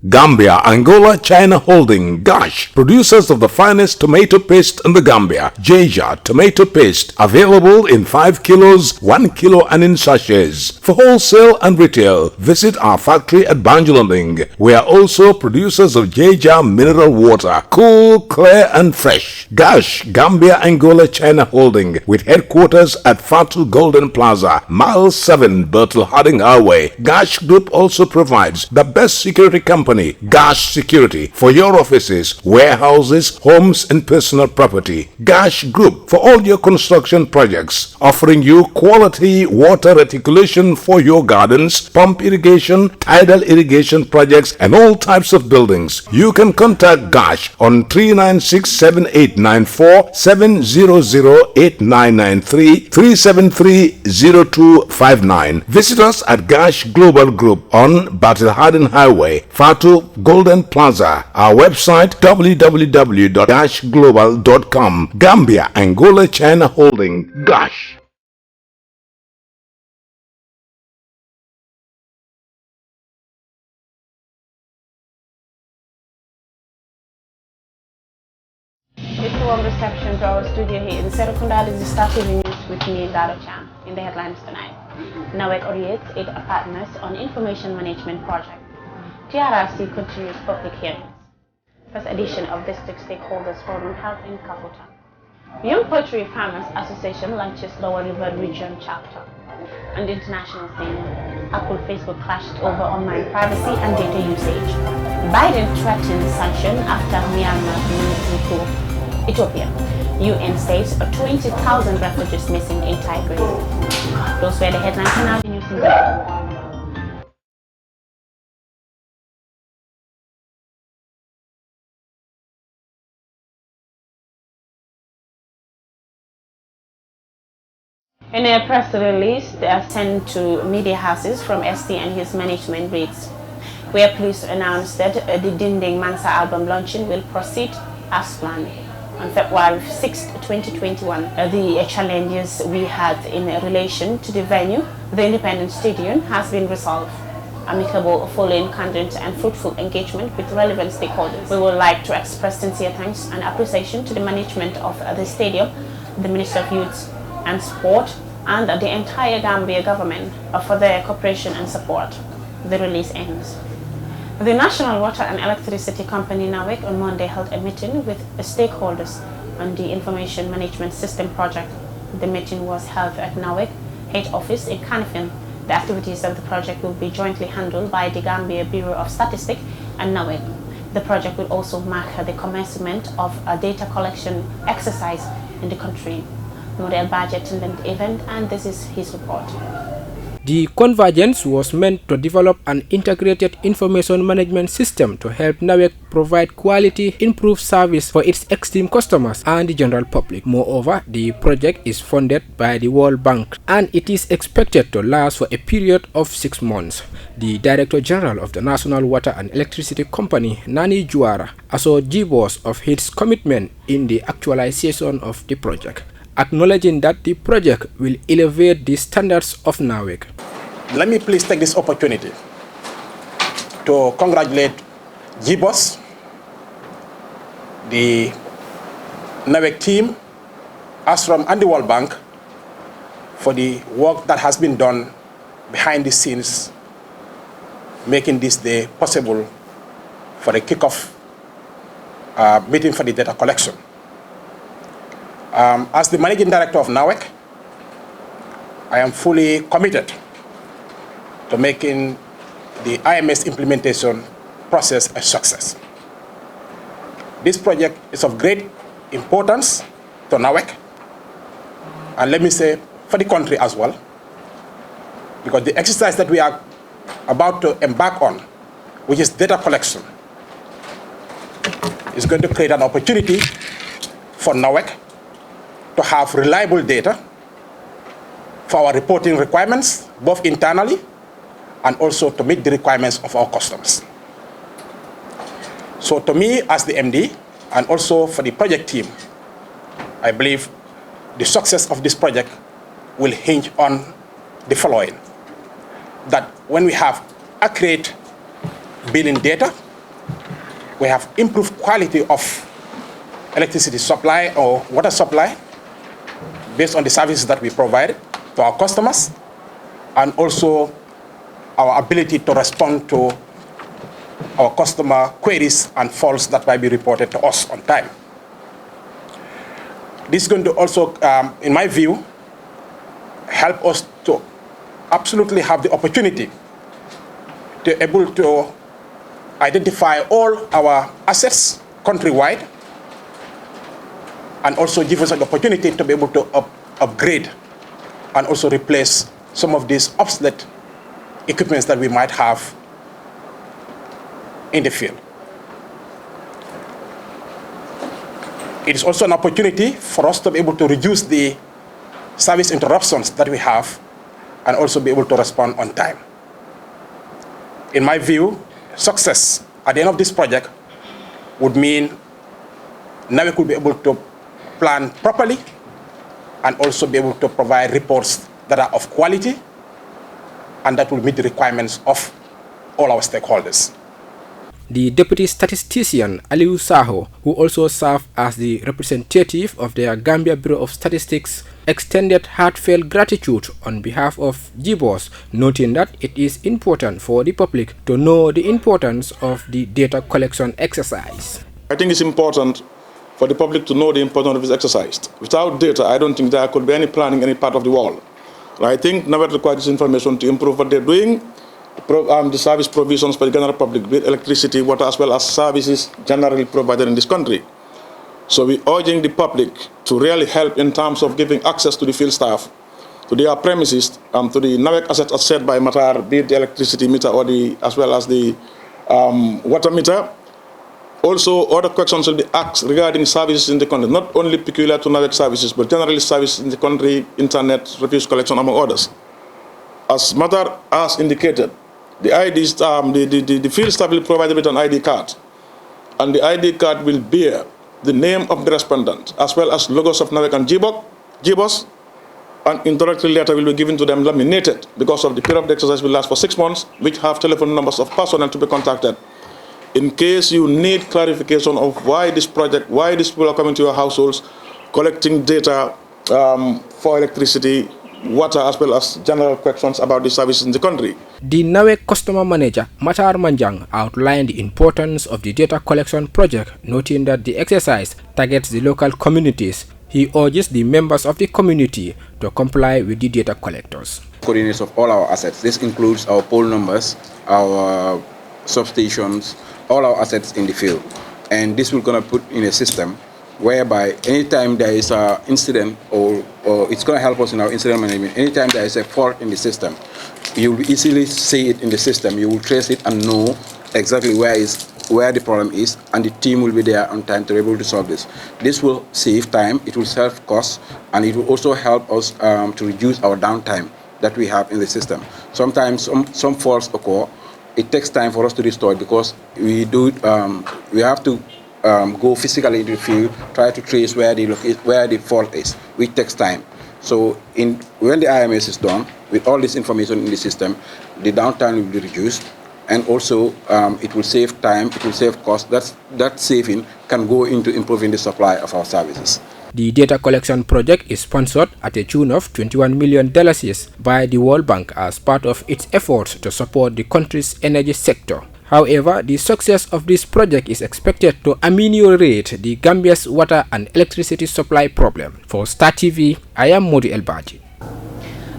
Gambia, Angola, China Holding, Gash, producers of the finest tomato paste in the Gambia. Jaja tomato paste, available in 5 kilos, 1 kilo and in sachets. For wholesale and retail, visit our factory at Banjulunding. We are also producers of Jaja mineral water, cool, clear and fresh. Gash, Gambia, Angola, China Holding, with headquarters at Fatu Golden Plaza, Mile 7, Bertel Harding Highway. Gash Group also provides the best security company, Gash Security, for your offices, warehouses, homes and personal property. Gash Group for all your construction projects, offering you quality water reticulation for your gardens, pump irrigation, tidal irrigation projects and all types of buildings. You can contact Gash on 396-7894, 700-8993, 373-0259. Visit us at Gash Global Group on Battle Harden Highway, Fatu Golden Plaza. Our website www.gashglobal.com. Gambia, Angola, China Holding, Gash. It's a warm reception to our studio here in Serekunda. This is starting the news with me, Daro Chan, in the headlines tonight. NAWEC orientates 8 partners on information management project. TRRC continues public hearings. First edition of District Stakeholders Forum held in Kafuta. Young Poultry Farmers Association launches Lower River Region chapter. On the international scene, Apple Facebook clashed over online privacy and data usage. Biden threatens sanction after Myanmar military coup. Ethiopia. UN states 20,000 refugees missing in Tigray. Those were the headlines and now the news in detail. In a press release sent to media houses from ST and his management reads, "We are pleased to announce that the Dinding Mansa album launching will proceed as planned. On February 6, 2021, the challenges we had in relation to the venue, the Independent Stadium, has been resolved. Amicable, following candid and fruitful engagement with relevant stakeholders. We would like to express sincere thanks and appreciation to the management of the stadium, the Minister of Youth and Sport, and the entire Gambia government for their cooperation and support." The release ends. The National Water and Electricity Company NAWEC on Monday held a meeting with stakeholders on the Information Management System project. The meeting was held at NAWEC head office in Kanifing. The activities of the project will be jointly handled by the Gambia Bureau of Statistics and NAWEC. The project will also mark the commencement of a data collection exercise in the country. Model budget attended the event, and this is his report. The convergence was meant to develop an integrated information management system to help NAWEC provide quality, improved service for its esteemed customers and the general public. Moreover, the project is funded by the World Bank and it is expected to last for a period of 6 months. The Director General of the National Water and Electricity Company, Nani Juara, assured GBOS of his commitment in the actualization of the project, acknowledging that the project will elevate the standards of NAWEC. Let me please take this opportunity to congratulate GBOS, the NAWEC team, ASRAM and the World Bank for the work that has been done behind the scenes, making this day possible for the kickoff meeting for the data collection. As the Managing Director of NAWEC, I am fully committed to making the IMS implementation process a success. This project is of great importance to NAWEC, and let me say for the country as well, because the exercise that we are about to embark on, which is data collection, is going to create an opportunity for NAWEC to have reliable data for our reporting requirements, both internally and also to meet the requirements of our customers. So to me as the MD and also for the project team, I believe the success of this project will hinge on the following: that when we have accurate billing data we have improved quality of electricity supply or water supply based on the services that we provide to our customers, and also our ability to respond to our customer queries and faults that might be reported to us on time. This is going to also, in my view, help us to absolutely have the opportunity to be able to identify all our assets countrywide, and also give us an opportunity to be able to upgrade and also replace some of these obsolete equipments that we might have in the field. It is also an opportunity for us to be able to reduce the service interruptions that we have and also be able to respond on time. In my view, success at the end of this project would mean now we could be able to plan properly and also be able to provide reports that are of quality and that will meet the requirements of all our stakeholders. The Deputy Statistician Aliu Saho, who also served as the representative of the Gambia Bureau of Statistics, extended heartfelt gratitude on behalf of GBOS, noting that it is important for the public to know the importance of the data collection exercise. I think it's important for the public to know the importance of this exercise. Without data, I don't think there could be any planning in any part of the world. And I think NAWEC requires this information to improve what they're doing, the service provisions for the general public, with electricity, water, as well as services generally provided in this country. So we're urging the public to really help in terms of giving access to the field staff, to their premises, to the NAWEC assets as said by Matar, be it the electricity meter or as well as the water meter. Also, other questions will be asked regarding services in the country, not only peculiar to NAWEC services, but generally services in the country, internet, refuse collection, among others. As Matar has indicated, the IDs, the field staff will be provided with an ID card, and the ID card will bear the name of the respondent, as well as logos of NAWEC and GBOS. An introductory letter will be given to them laminated because of the period of the exercise will last for 6 months, which have telephone numbers of personnel to be contacted. In case you need clarification of why this project, why these people are coming to your households, collecting data for electricity, water, as well as general questions about the services in the country. The NAWEC customer manager, Matar Manjang, outlined the importance of the data collection project, noting that the exercise targets the local communities. He urges the members of the community to comply with the data collectors. Coordinates of all our assets. This includes our pole numbers, our substations, all our assets in the field. And this we're going to put in a system whereby anytime there is an incident, or it's going to help us in our incident management, anytime there is a fault in the system, you will easily see it in the system. You will trace it and know exactly where the problem is, and the team will be there on time to be able to solve this. This will save time, it will save costs, and it will also help us to reduce our downtime that we have in the system. Sometimes some faults occur. It takes time for us to restore it because we have to go physically into the field, try to trace where the fault is, which takes time. So when the IMS is done, with all this information in the system, the downtime will be reduced, and also it will save time, it will save cost. That saving can go into improving the supply of our services. The data collection project is sponsored at a tune of $21 million by the World Bank as part of its efforts to support the country's energy sector. However, the success of this project is expected to ameliorate the Gambia's water and electricity supply problem. For Star TV, I am Modi Elbaji.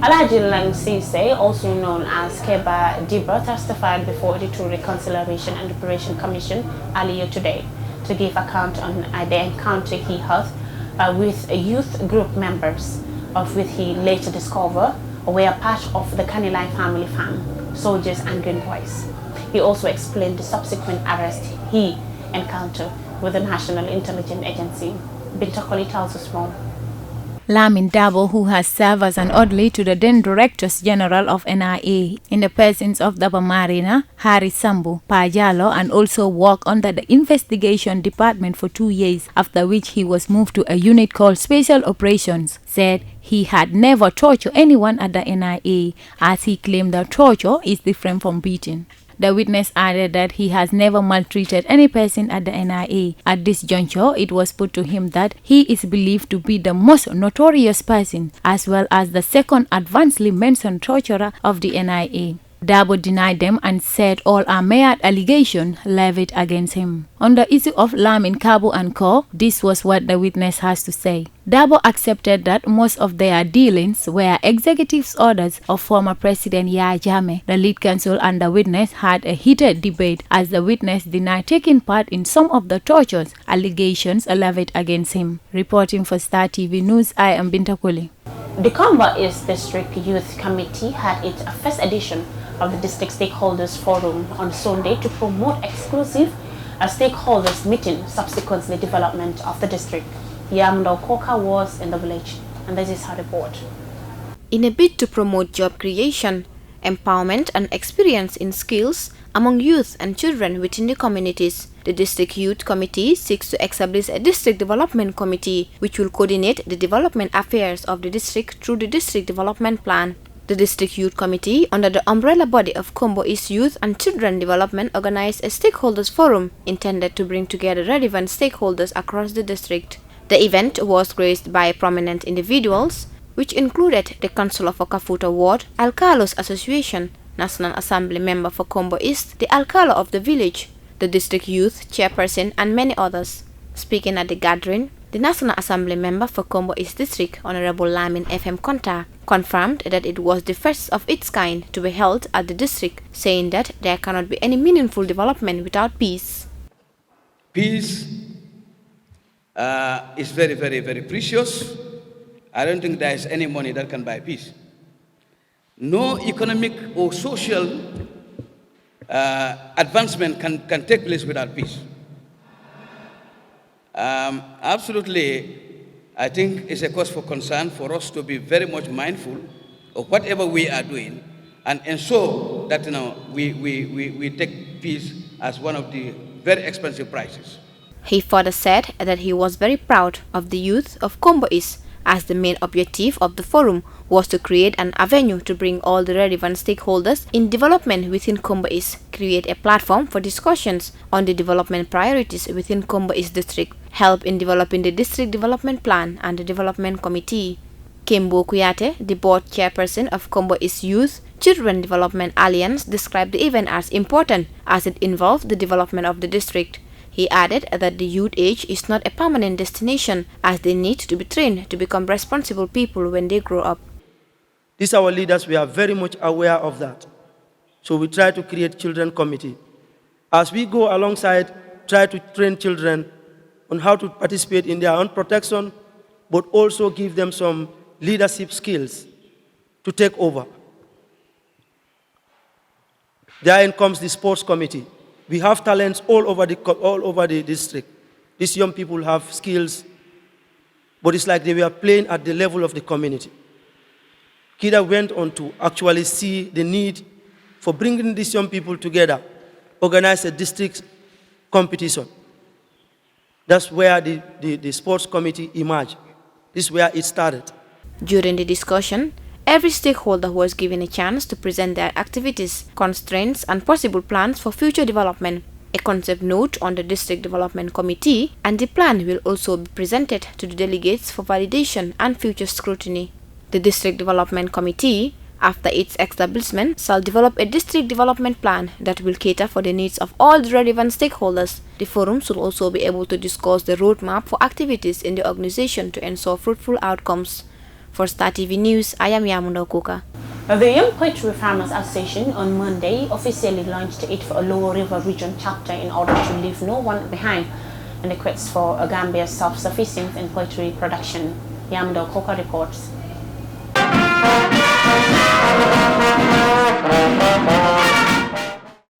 Alhaji Lang Sise, also known as Keba Dibra, testified before the Two Reconciliation and Reparation Commission earlier today to give account on the encounter he had with youth group members, of which he later discovered were part of the Kanilai family farm, soldiers and Green Boys. He also explained the subsequent arrest he encountered with the National Intelligence Agency. Bintakoli tells us more. Lamin Dabo, who has served as an orderly to the then Directors General of NIA in the presence of Daba Marina, Hari Sambu, Pajalo, and also worked under the Investigation Department for 2 years, after which he was moved to a unit called Special Operations, said he had never tortured anyone at the NIA, as he claimed that torture is different from beating. The witness added that he has never maltreated any person at the NIA. At this juncture, it was put to him that he is believed to be the most notorious person as well as the second advancedly mentioned torturer of the NIA. Dabo denied them and said all are mere allegations levied against him. On the issue of Lamin Kabo and Co., this was what the witness has to say. Dabo accepted that most of their dealings were executive orders of former President Yahya Jammeh. The lead counsel and the witness had a heated debate as the witness denied taking part in some of the tortures allegations levied against him. Reporting for Star TV News, I am Binta Kuli. The Kamba East District Youth Committee had its first edition of the District Stakeholders Forum on Sunday to promote exclusive stakeholders meeting subsequent to the development of the district. Yamdo Koka was in the village, and this is her report. In a bid to promote job creation, empowerment and experience in skills among youth and children within the communities, the District Youth Committee seeks to establish a District Development Committee which will coordinate the development affairs of the district through the District Development Plan. The District Youth Committee, under the umbrella body of Kombo East Youth and Children Development, organized a stakeholders forum intended to bring together relevant stakeholders across the district. The event was graced by prominent individuals, which included the Councillor for Kafuta Ward, Alcalos Association, National Assembly member for Kombo East, the Alcalo of the village, the District Youth Chairperson, and many others. Speaking at the gathering, the National Assembly member for Kombo East District, Honorable Lamin FM Konta, confirmed that it was the first of its kind to be held at the district, saying that there cannot be any meaningful development without peace. Peace is very, very, very precious. I don't think there is any money that can buy peace. No economic or social advancement can take place without peace. Absolutely, I think it's a cause for concern for us to be very much mindful of whatever we are doing and ensure that we take peace as one of the very expensive prices. He further said that he was very proud of the youth of Kombo East, as the main objective of the forum was to create an avenue to bring all the relevant stakeholders in development within Kombo East, create a platform for discussions on the development priorities within Kombo East District, help in developing the District Development Plan and the Development Committee. Kimbo Kuyate, the board chairperson of Kombo East Youth Children Development Alliance, described the event as important as it involved the development of the district. He added that the youth age is not a permanent destination, as they need to be trained to become responsible people when they grow up. These our leaders, we are very much aware of that. So we try to create children committee. As we go alongside, try to train children on how to participate in their own protection, but also give them some leadership skills to take over. Therein comes the sports committee. We have talents all over the district. These young people have skills, but it's like they were playing at the level of the community. Kida went on to actually see the need for bringing these young people together, organize a district competition. That's where the sports committee emerged. This is where it started. During the discussion, every stakeholder was given a chance to present their activities, constraints, and possible plans for future development. A concept note on the District Development Committee and the plan will also be presented to the delegates for validation and future scrutiny. The District Development Committee, after its establishment, shall develop a district development plan that will cater for the needs of all the relevant stakeholders. The forum should also be able to discuss the roadmap for activities in the organization to ensure fruitful outcomes. For Star TV News, I am Yamundo Kuka. The Young Poetry Farmers Association on Monday officially launched it for a Lower River Region chapter in order to leave no one behind in the quest for Gambia's self-sufficiency in poetry production. Yamundo Kuka reports.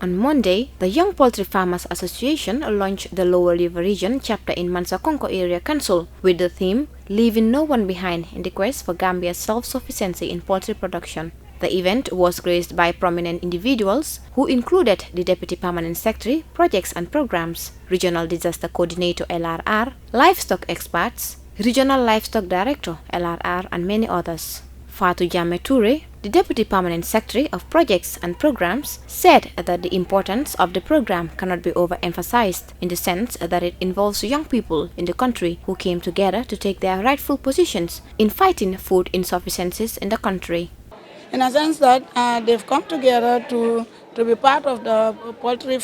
On Monday, the Young Poultry Farmers Association launched the Lower River Region chapter in Mansakonko Area Council with the theme Leaving No One Behind in the Quest for Gambia's Self-Sufficiency in Poultry Production. The event was graced by prominent individuals who included the Deputy Permanent Secretary, Projects and Programs, Regional Disaster Coordinator LRR, livestock experts, Regional Livestock Director LRR, and many others. Fatou Jammeh Toure, the Deputy Permanent Secretary of Projects and Programs, said that the importance of the program cannot be overemphasized in the sense that it involves young people in the country who came together to take their rightful positions in fighting food insufficiencies in the country. In a sense that they've come together to be part of the poultry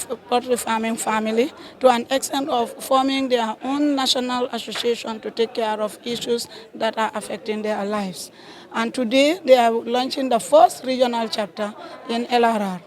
farming family to an extent of forming their own national association to take care of issues that are affecting their lives. And today they are launching the first regional chapter in LRR.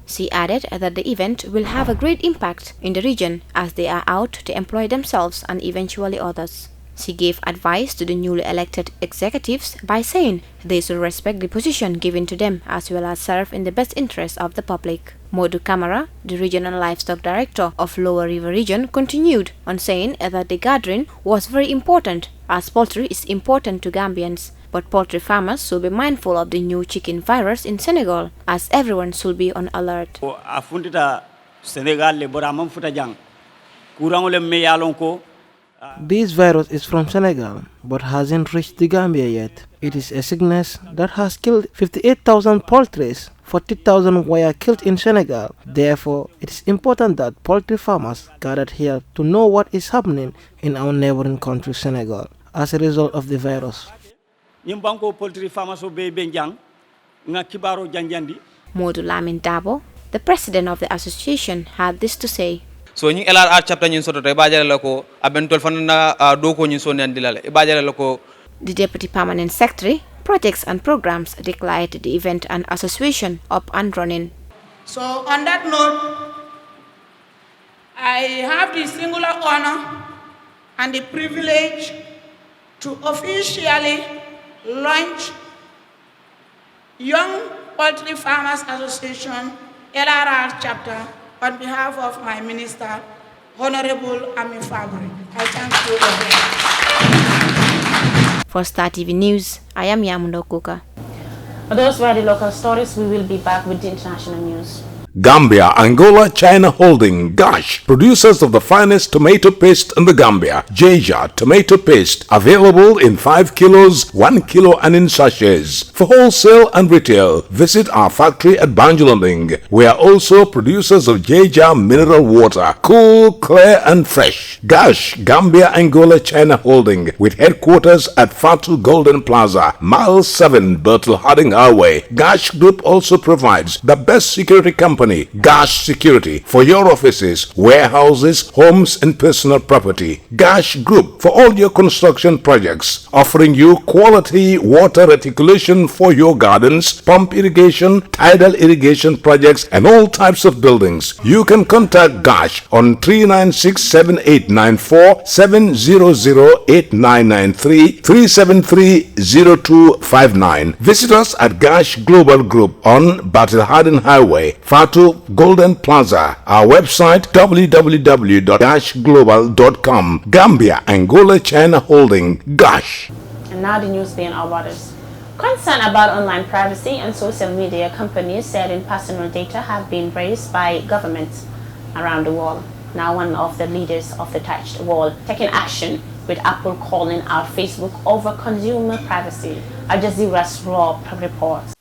She added that the event will have a great impact in the region as they are out to employ themselves and eventually others. She gave advice to the newly elected executives by saying they should respect the position given to them as well as serve in the best interest of the public. Modu Kamara, the Regional Livestock Director of Lower River Region, continued on saying that the gathering was very important as poultry is important to Gambians. But poultry farmers should be mindful of the new chicken virus in Senegal as everyone should be on alert. This virus is from Senegal, but hasn't reached the Gambia yet. It is a sickness that has killed 58,000 poultry. 40,000 were killed in Senegal. Therefore, it is important that poultry farmers gathered here to know what is happening in our neighboring country, Senegal, as a result of the virus. Modu Lamin Dabo, the president of the association, had this to say. So ñing LRR chapter ñin soto e bajale lako abentol fanana do ko ñin sonni andilale e bajale lako. The Deputy Permanent Secretary, Projects and Programs declared the event and association up and running. So on that note, I have the singular honor and the privilege to officially launch Young Poultry Farmers Association LRR chapter on behalf of my minister, Honorable Ami Fabri. I thank you again. For Star TV News, I am Yamundo Kuka. Those were the local stories. We will be back with the international news. Gambia, Angola, China Holding, Gosh, producers of the finest tomato paste in the Gambia. Jeja tomato paste, available in 5 kilos, 1 kilo and in sachets. For wholesale and retail, visit our factory at Banjulanding. We are also producers of Jeja mineral water, cool, clear and fresh. Gosh, Gambia, Angola, China Holding, with headquarters at Fatu Golden Plaza, Mile 7, Bertel Harding Highway. Gosh Group also provides the best security company, Gash Security, for your offices, warehouses, homes and personal property. Gash Group for all your construction projects, offering you quality water reticulation for your gardens, pump irrigation, tidal irrigation projects and all types of buildings. You can contact Gash on 396-7894, 700-8993, 373-0259. Visit us at Gash Global Group on Battle Harden Highway, Fatu Golden Plaza. Our website www.gashglobal.com. Gambia, Angola, China Holding, Gash. And now the news being our borders. Concern about online privacy and social media companies sharing personal data have been raised by governments around the world. Now one of the leaders of the touched world taking action, with Apple calling out Facebook over consumer privacy. Al Jazeera's Raw reports.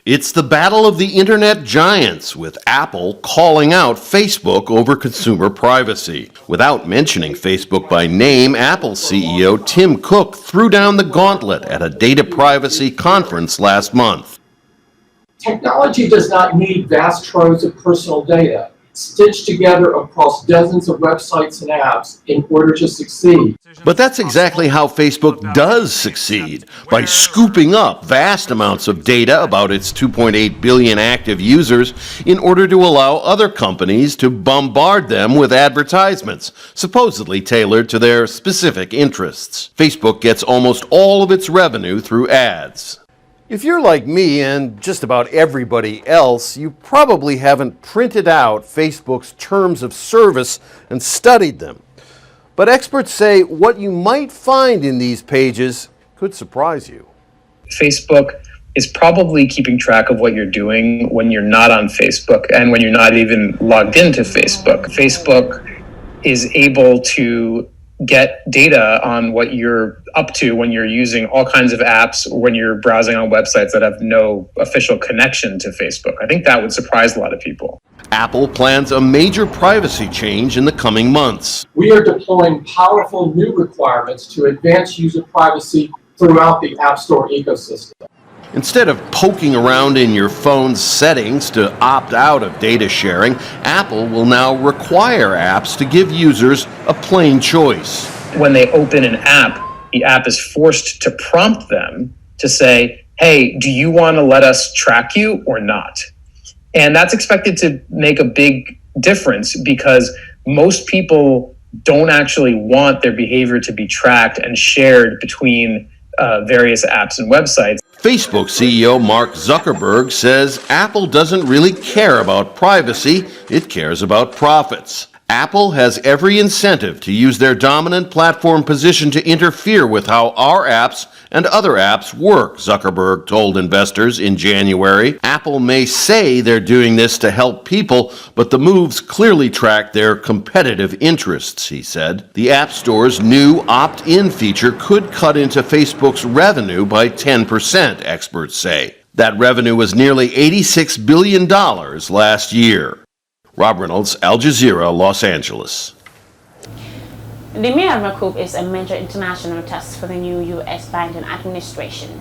It's the battle of the internet giants, with Apple calling out Facebook over consumer privacy. Without mentioning Facebook by name, Apple CEO Tim Cook threw down the gauntlet at a data privacy conference last month. Technology does not need vast troves of personal data stitched together across dozens of websites and apps in order to succeed. But that's exactly how Facebook does succeed, by scooping up vast amounts of data about its 2.8 billion active users in order to allow other companies to bombard them with advertisements, supposedly tailored to their specific interests. Facebook gets almost all of its revenue through ads. If you're like me and just about everybody else, you probably haven't printed out Facebook's terms of service and studied them. But experts say what you might find in these pages could surprise you. Facebook is probably keeping track of what you're doing when you're not on Facebook and when you're not even logged into Facebook. Facebook is able to get data on what you're up to when you're using all kinds of apps or when you're browsing on websites that have no official connection to Facebook. I think that would surprise a lot of people. Apple plans a major privacy change in the coming months. We are deploying powerful new requirements to advance user privacy throughout the App Store ecosystem. Instead of poking around in your phone's settings to opt out of data sharing, Apple will now require apps to give users a plain choice. When they open an app, the app is forced to prompt them to say, hey, do you want to let us track you or not? And that's expected to make a big difference because most people don't actually want their behavior to be tracked and shared between various apps and websites. Facebook CEO Mark Zuckerberg says Apple doesn't really care about privacy, it cares about profits. Apple has every incentive to use their dominant platform position to interfere with how our apps and other apps work, Zuckerberg told investors in January. Apple may say they're doing this to help people, but the moves clearly track their competitive interests, he said. The App Store's new opt-in feature could cut into Facebook's revenue by 10%, experts say. That revenue was nearly $86 billion last year. Rob Reynolds, Al Jazeera, Los Angeles. The Myanmar coup is a major international test for the new U.S. Biden administration,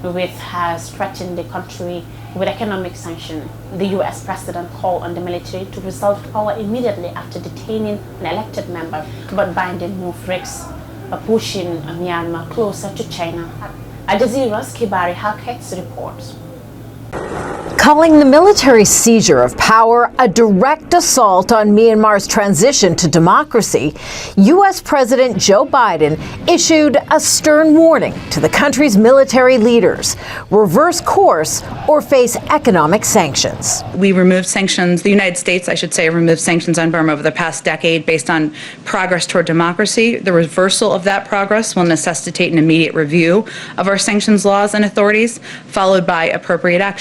which has threatened the country with economic sanction. The U.S. president called on the military to resolve power immediately after detaining an elected member, but Biden moved risks of pushing Myanmar closer to China. Al Jazeera's Kibari Halket's reports. Calling the military seizure of power a direct assault on Myanmar's transition to democracy, U.S. President Joe Biden issued a stern warning to the country's military leaders: reverse course or face economic sanctions. We removed sanctions, the United States, I should say, removed sanctions on Burma over the past decade based on progress toward democracy. The reversal of that progress will necessitate an immediate review of our sanctions laws and authorities, followed by appropriate action.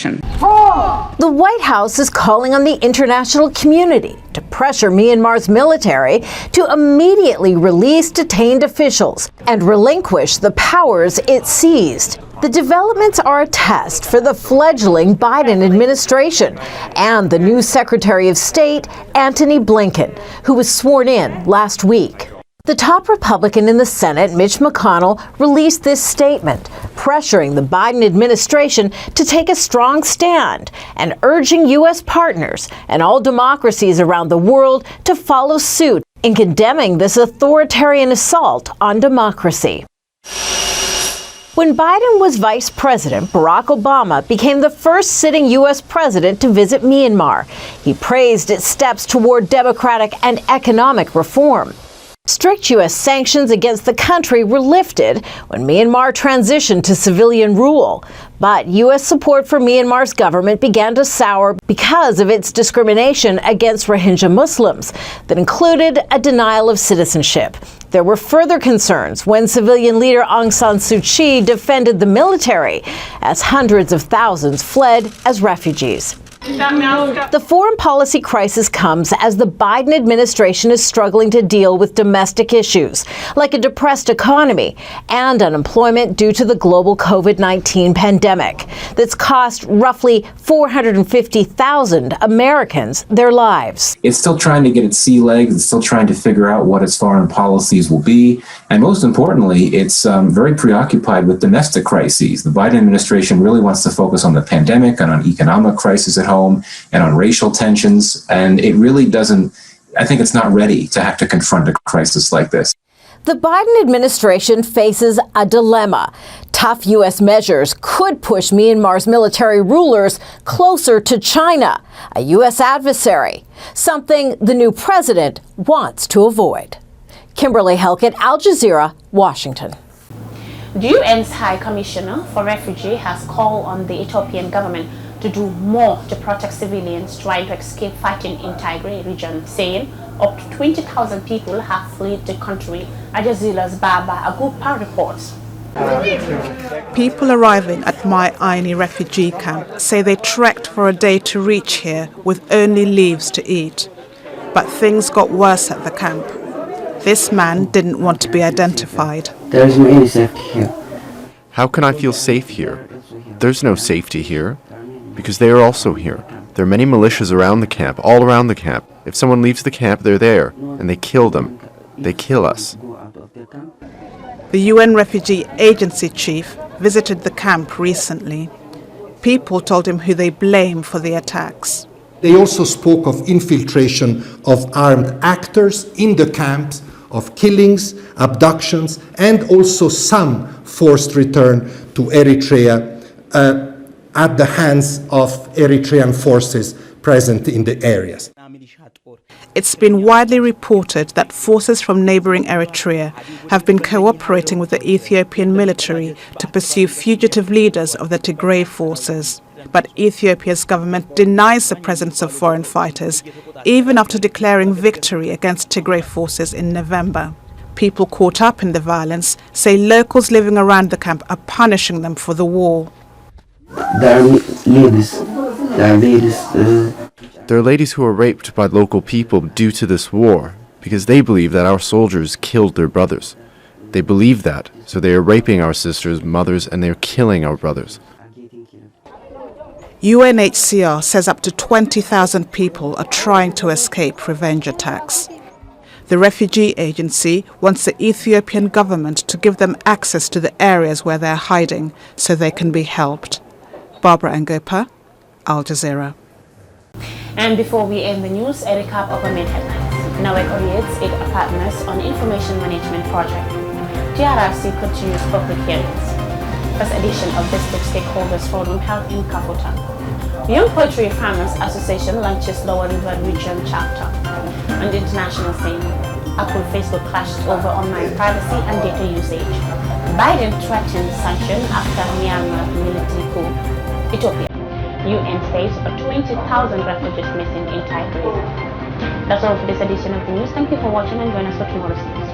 The White House is calling on the international community to pressure Myanmar's military to immediately release detained officials and relinquish the powers it seized. The developments are a test for the fledgling Biden administration and the new Secretary of State, Antony Blinken, who was sworn in last week. The top Republican in the Senate, Mitch McConnell, released this statement, pressuring the Biden administration to take a strong stand and urging U.S. partners and all democracies around the world to follow suit in condemning this authoritarian assault on democracy. When Biden was vice president, Barack Obama became the first sitting U.S. president to visit Myanmar. He praised its steps toward democratic and economic reform. Strict U.S. sanctions against the country were lifted when Myanmar transitioned to civilian rule. But U.S. support for Myanmar's government began to sour because of its discrimination against Rohingya Muslims that included a denial of citizenship. There were further concerns when civilian leader Aung San Suu Kyi defended the military as hundreds of thousands fled as refugees. The foreign policy crisis comes as the Biden administration is struggling to deal with domestic issues, like a depressed economy and unemployment due to the global COVID-19 pandemic that's cost roughly 450,000 Americans their lives. It's still trying to get its sea legs. It's still trying to figure out what its foreign policies will be. And most importantly, it's very preoccupied with domestic crises. The Biden administration really wants to focus on the pandemic and on economic crisis at home and on racial tensions. And it really doesn't, I think it's not ready to have to confront a crisis like this. The Biden administration faces a dilemma. Tough U.S. measures could push Myanmar's military rulers closer to China, a U.S. adversary, something the new president wants to avoid. Kimberly Helkett, Al Jazeera, Washington. The UN's High Commissioner for Refugees has called on the Ethiopian government to do more to protect civilians trying to escape fighting in Tigray region, saying up to 20,000 people have fled the country. Al Jazeera's Baba Agupa reports. People arriving at My Aini refugee camp say they trekked for a day to reach here with only leaves to eat. But things got worse at the camp. This man didn't want to be identified. There is no any safety here. How can I feel safe here? There's no safety here, because they are also here. There are many militias around the camp, all around the camp. If someone leaves the camp, they're there, and they kill them. They kill us. The UN Refugee Agency chief visited the camp recently. People told him who they blame for the attacks. They also spoke of infiltration of armed actors in the camps, of killings, abductions, and also some forced return to Eritrea at the hands of Eritrean forces present in the areas. It's been widely reported that forces from neighboring Eritrea have been cooperating with the Ethiopian military to pursue fugitive leaders of the Tigray forces. But Ethiopia's government denies the presence of foreign fighters, even after declaring victory against Tigray forces in November. People caught up in the violence say locals living around the camp are punishing them for the war. There are ladies. There are ladies who are raped by local people due to this war, because they believe that our soldiers killed their brothers. They believe that, so they are raping our sisters, mothers, and they are killing our brothers. UNHCR says up to 20,000 people are trying to escape revenge attacks. The refugee agency wants the Ethiopian government to give them access to the areas where they are hiding so they can be helped. Barbara Ngopa, Al Jazeera. And before we end the news, a recap of our main headlines. NAWEC orientates 8 partners on information management project. TRRC continues public hearings. First edition of District Stakeholders Forum held in Kafuta. Young Poultry Farmers Association launches Lower River Region chapter. On the international scene, Apple Facebook clashed over online privacy and data usage. Biden threatened sanction after Myanmar military coup. Ethiopia. UN says 20,000 refugees missing in Tigray. That's all for this edition of the news. Thank you for watching and join us for tomorrow's news.